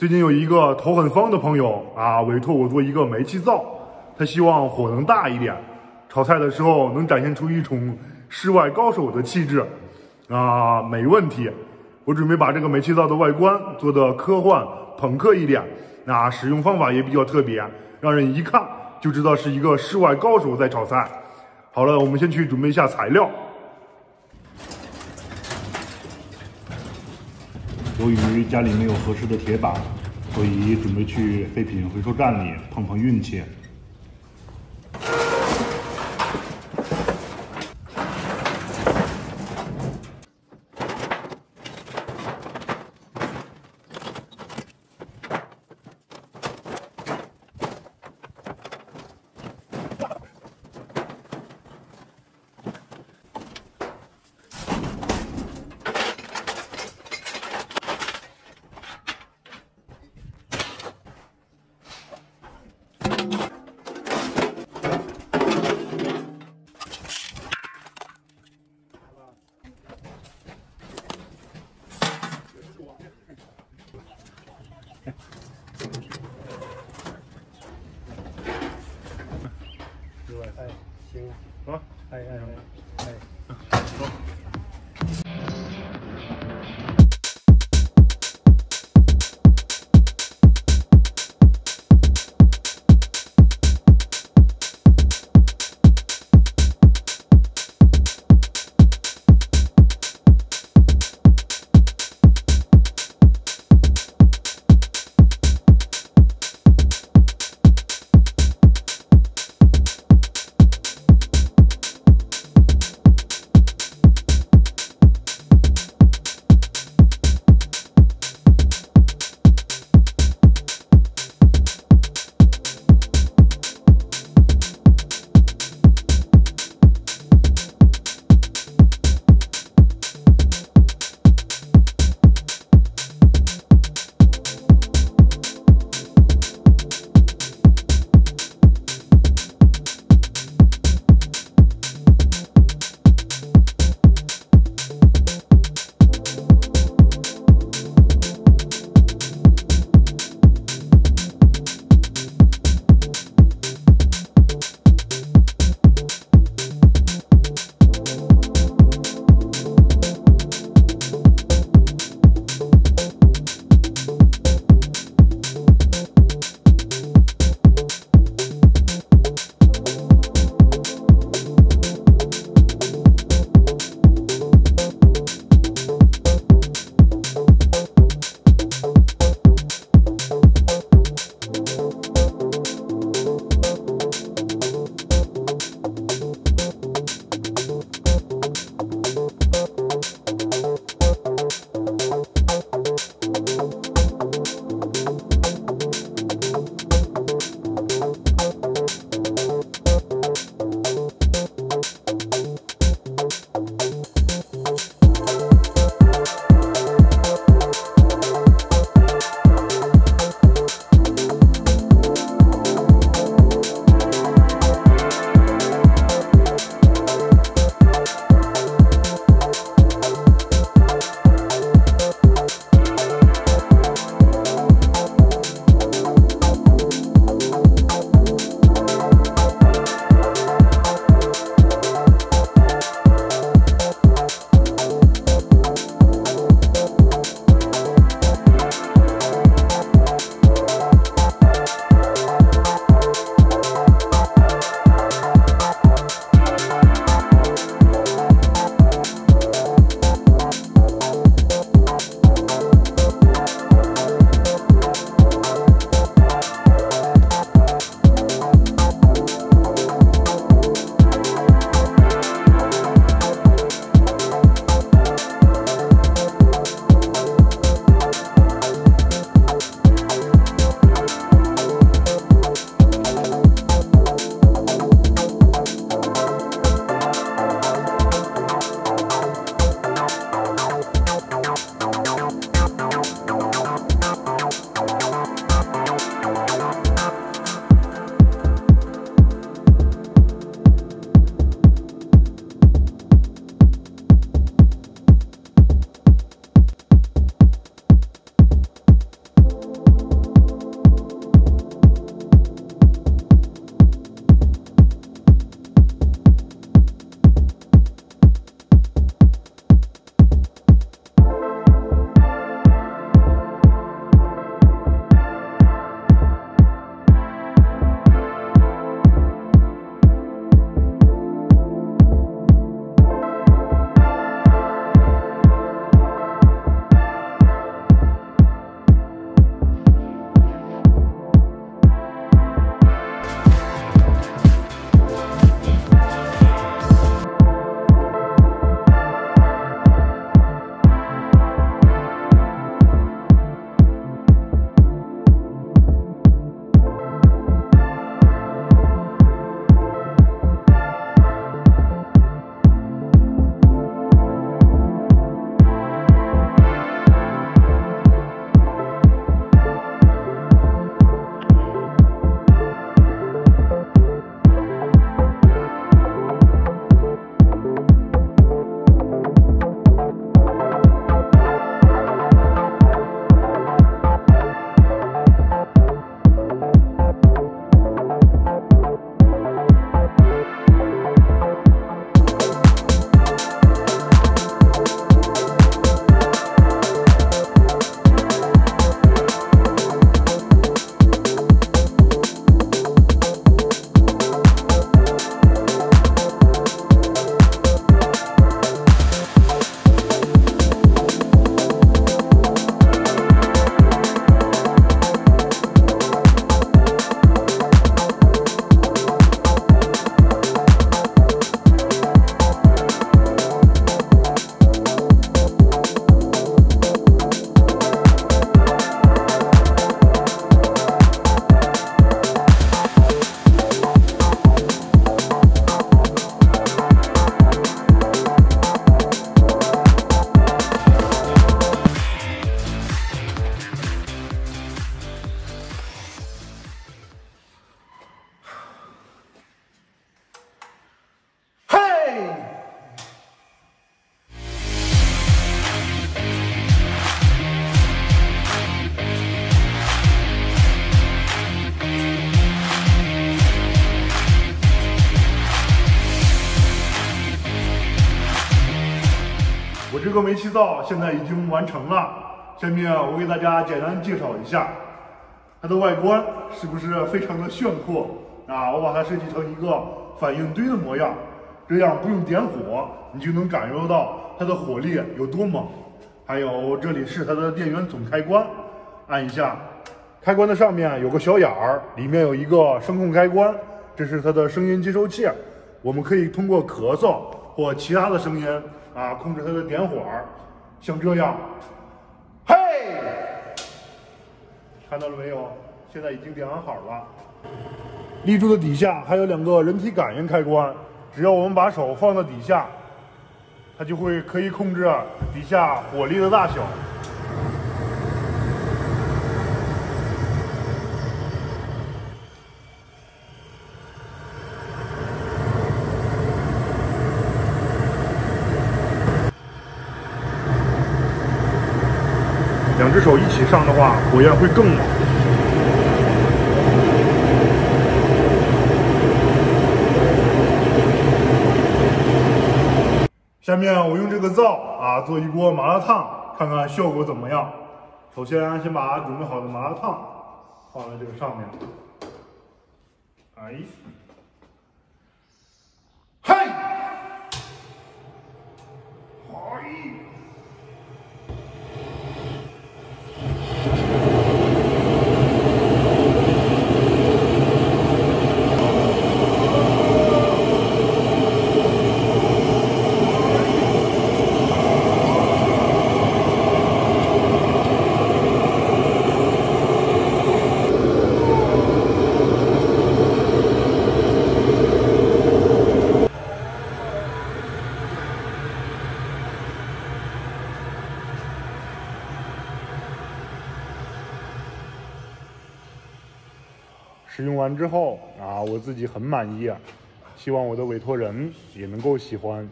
最近有一个头很方的朋友啊，委托我做一个煤气灶，他希望火能大一点，炒菜的时候能展现出一种室外高手的气质啊，没问题。我准备把这个煤气灶的外观做的科幻朋克一点，使用方法也比较特别，让人一看就知道是一个室外高手在炒菜。好了，我们先去准备一下材料。由于家里没有合适的铁板，所以准备去废品回收站里碰碰运气。哎，行啊，哎，走。这个煤气灶现在已经完成了，下面我给大家简单介绍一下它的外观是不是非常的炫酷啊？我把它设计成一个反应堆的模样，这样不用点火，你就能感受到它的火力有多猛。还有这里是它的电源总开关，按一下，开关的上面有个小眼儿，里面有一个声控开关，这是它的声音接收器，我们可以通过咳嗽或其他的声音啊控制它的点火，像这样，嘿，看到了没有？现在已经点完好了。立柱的底下还有2个人体感应开关，只要我们把手放到底下，它就会可以控制底下火力的大小。2只手一起上的话，火焰会更猛。下面我用这个灶啊做一锅麻辣烫，看看效果怎么样。首先先把准备好的麻辣烫放在这个上面，哎，嘿，嗨。使用完之后啊，我自己很满意，希望我的委托人也能够喜欢。